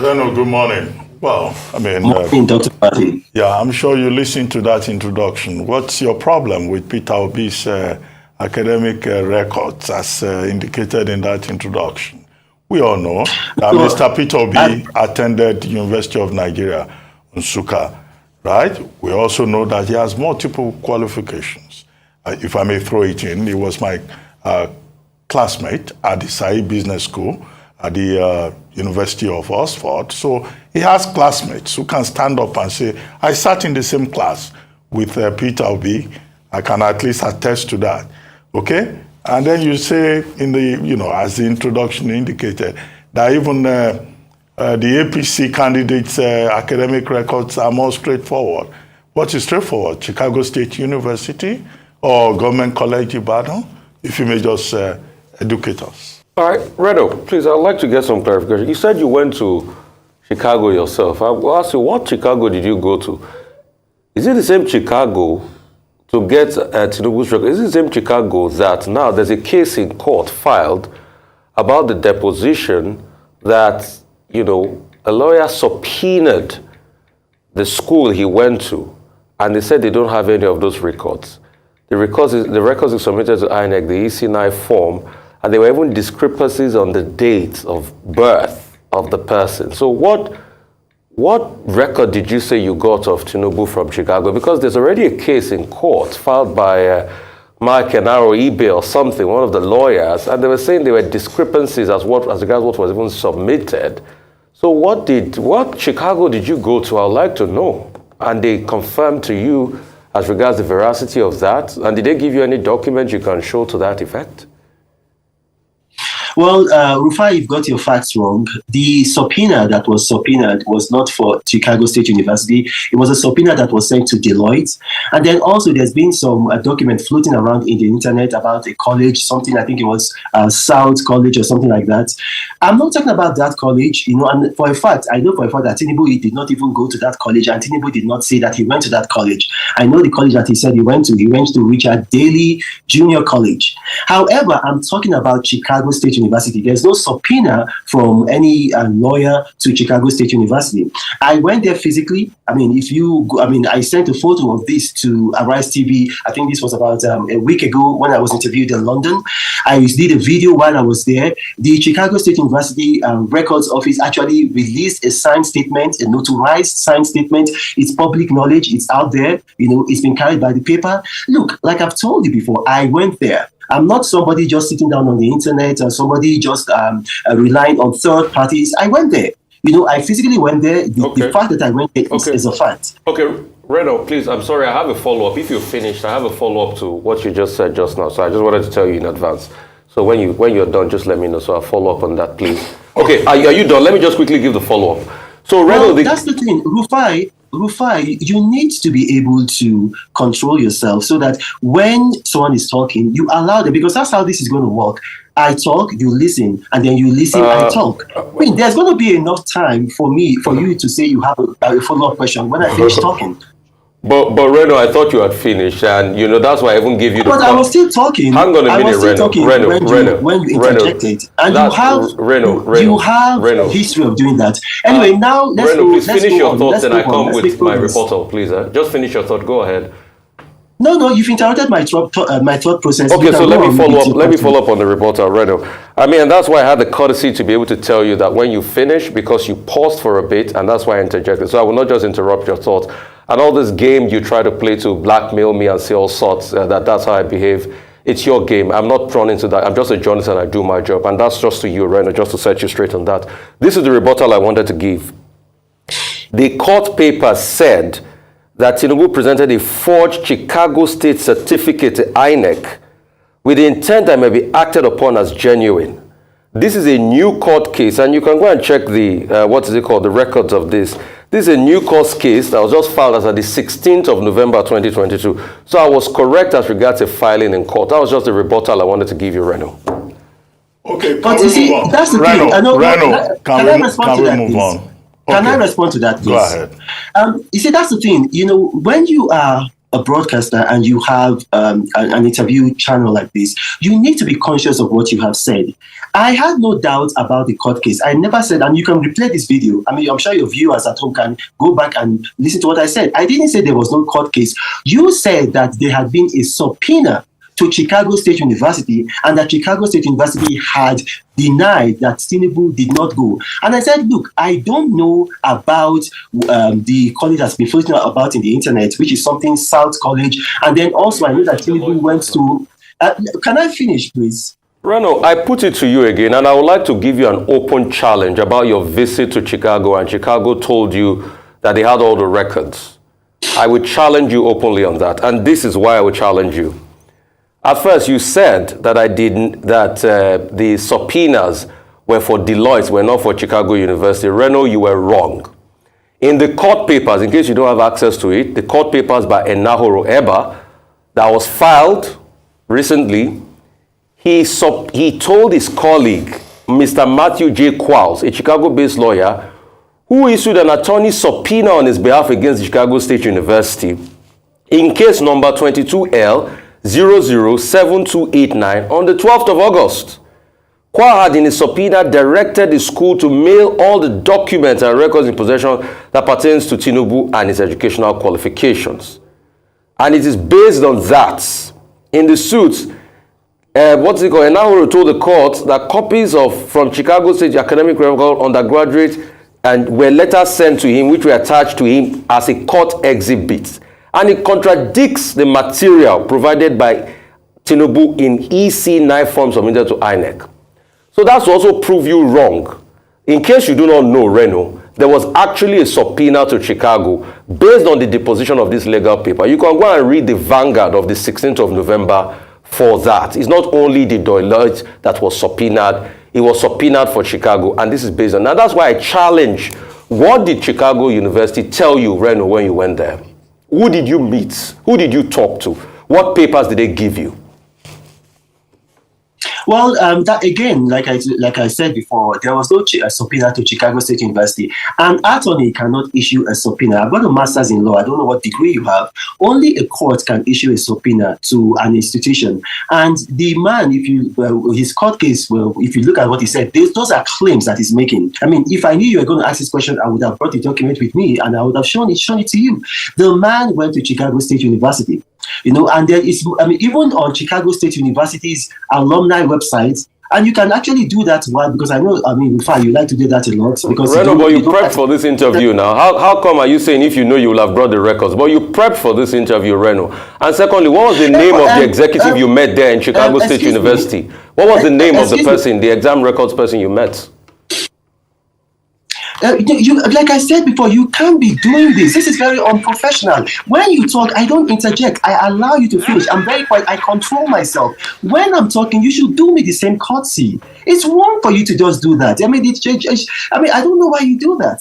Reno, good morning. Well, Morning, Dr. Martin. yeah, I'm sure you listened to that introduction. What's your problem with Peter Obi's academic records as indicated in that introduction? We all know that So, Mr. Peter Obi attended University of Nigeria, Nsukka, right? We also know that he has multiple qualifications. If I may throw it in, he was my classmate at the Sai Business School at the University of Oxford. So he has classmates who can stand up and say, I sat in the same class with Peter Obi. I can at least attest to that. Okay? And then you say in the, as the introduction indicated, that even the APC candidates' academic records are more straightforward. What is straightforward? Chicago State University or Government College Ibadan? If you may just educate us. All right, Reno, please, I'd like to get some clarification. You said you went to Chicago yourself. I will ask you, what Chicago did you go to? Is it the same Chicago to get Tinubu's record? Is it the same Chicago that now there's a case in court filed about the deposition that, a lawyer subpoenaed the school he went to, and they said they don't have any of those records. The records is submitted to INEC, the EC9 form, and there were even discrepancies on the date of birth of the person. So what record did you say you got of Tinubu from Chicago? Because there's already a case in court filed by Mark Enaro Ibe or something, one of the lawyers, and they were saying there were discrepancies as regards what was even submitted. So what Chicago did you go to? I'd like to know. And they confirmed to you as regards the veracity of that? And did they give you any document you can show to that effect? Well, Rufai, you've got your facts wrong. The subpoena that was subpoenaed was not for Chicago State University. It was a subpoena that was sent to Deloitte. And then also there's been some document floating around in the internet about a college, something, I think it was South College or something like that. I'm not talking about that college, and for a fact, I know for a fact that Tinubu did not even go to that college, and Tinubu did not say that he went to that college. I know the college that he said he went to. He went to Richard Daley Junior College. However, I'm talking about Chicago State University. There's no subpoena from any lawyer to Chicago State University. I went there physically. I sent a photo of this to Arise TV. I think this was about a week ago when I was interviewed in London. I did a video while I was there. The Chicago State University Records Office actually released a signed statement, a notarized signed statement. It's public knowledge. It's out there. It's been carried by the paper. Look, like I've told you before, I went there. I'm not somebody just sitting down on the internet or somebody just relying on third parties. I went there. I physically went there. The fact that I went there is a fact. Okay, Reno, please, I'm sorry, I have a follow-up. If you're finished, I have a follow-up to what you just said just now. So I just wanted to tell you in advance. So when you're done, just let me know. So I'll follow up on that, please. Okay, are you done? Let me just quickly give the follow-up. So Reno, that's the thing. Rufai, you need to be able to control yourself so that when someone is talking, you allow them, because that's how this is going to work. I talk, you listen, and then you listen, I talk. There's going to be enough time for you to say you have a follow-up question when I finish talking. But Reno, I thought you had finished, and that's why I even gave you the. But I was still talking. Hang on a minute, Reno. When you interjected, and you have history of doing that. Anyway, now let's Reno, go. Please finish your thoughts, and I come with my rebuttal, please. Just finish your thought. Go ahead. No, you've interrupted my thought process. Okay, so let me follow up. Let me follow up on the rebuttal, Reno. And that's why I had the courtesy to be able to tell you that when you finish, because you paused for a bit, and that's why I interjected. So I will not just interrupt your thoughts. And all this game you try to play to blackmail me and say all sorts, that's how I behave. It's your game. I'm not drawn into that. I'm just a journalist and I do my job. And that's just to you, Reno, just to set you straight on that. This is the rebuttal I wanted to give. The court paper said that Tinubu presented a forged Chicago State certificate to INEC with the intent that may be acted upon as genuine. This is a new court case, and you can go and check the, the records of this. This is a new court case that was just filed as of the 16th of November 2022. So I was correct as regards a filing in court. That was just the rebuttal I wanted to give you, Reno. Okay, but you see, that's the thing. Reno, can we move on? Can I respond to that, please? Go ahead. You see, that's the thing. When you are a broadcaster and you have an interview channel like this, you need to be conscious of what you have said. I had no doubt about the court case. I never said, and you can replay this video. I mean, I'm sure your viewers at home can go back and listen to what I said. I didn't say there was no court case. You said that there had been a subpoena to Chicago State University, and that Chicago State University had denied that Tinubu did not go. And I said, look, I don't know about the college that's been floating about in the internet, which is something South College. And then also I know that Tinubu went to... can I finish, please? Reno, I put it to you again, and I would like to give you an open challenge about your visit to Chicago, and Chicago told you that they had all the records. I would challenge you openly on that, and this is why I would challenge you. At first, you said that the subpoenas were for Deloitte, were not for Chicago University. Reno, you were wrong. In the court papers, in case you don't have access to it, the court papers by Enahoro Eba that was filed recently, he told his colleague, Mr. Matthew J. Qualls, a Chicago-based lawyer, who issued an attorney subpoena on his behalf against Chicago State University, in case number 22L 007289 on the 12th of August. Kwa had in his subpoena directed the school to mail all the documents and records in possession that pertains to Tinubu and his educational qualifications. And it is based on that. In the suit, Enahoro told the court that copies from Chicago State academic record undergraduate and were letters sent to him, which were attached to him as a court exhibit. And it contradicts the material provided by Tinubu in EC9 form submitted to INEC. So that's to also prove you wrong. In case you do not know, Reno, there was actually a subpoena to Chicago based on the deposition of this legal paper. You can go and read the Vanguard of the 16th of November for that. It's not only the Deloitte that was subpoenaed, it was subpoenaed for Chicago, and this is based on that. That's why I challenge, what did Chicago University tell you, Reno, when you went there? Who did you meet? Who did you talk to? What papers did they give you? Well, that again, like I said before, there was no subpoena to Chicago State University. An attorney cannot issue a subpoena. I've got a master's in law. I don't know what degree you have. Only a court can issue a subpoena to an institution. And the man, his court case, well, if you look at what he said, those are claims that he's making. I mean, if I knew you were going to ask this question, I would have brought the document with me and I would have shown it to you. The man went to Chicago State University. And there is, even on Chicago State University's alumni website, and you can actually do that. Why? Because I know, Rufai, you like to do that a lot. Because Reno, but you prepped for this interview now. How come are you saying if you know you will have brought the records? But you prepped for this interview, Reno. And secondly, what was the name of the executive you met there in Chicago State University? What was the name of the person, the exam records person you met? Like I said before, you can't be doing this. This is very unprofessional. When you talk, I don't interject. I allow you to finish. I'm very quiet. I control myself. When I'm talking, you should do me the same courtesy. It's wrong for you to just do that. I don't know why you do that.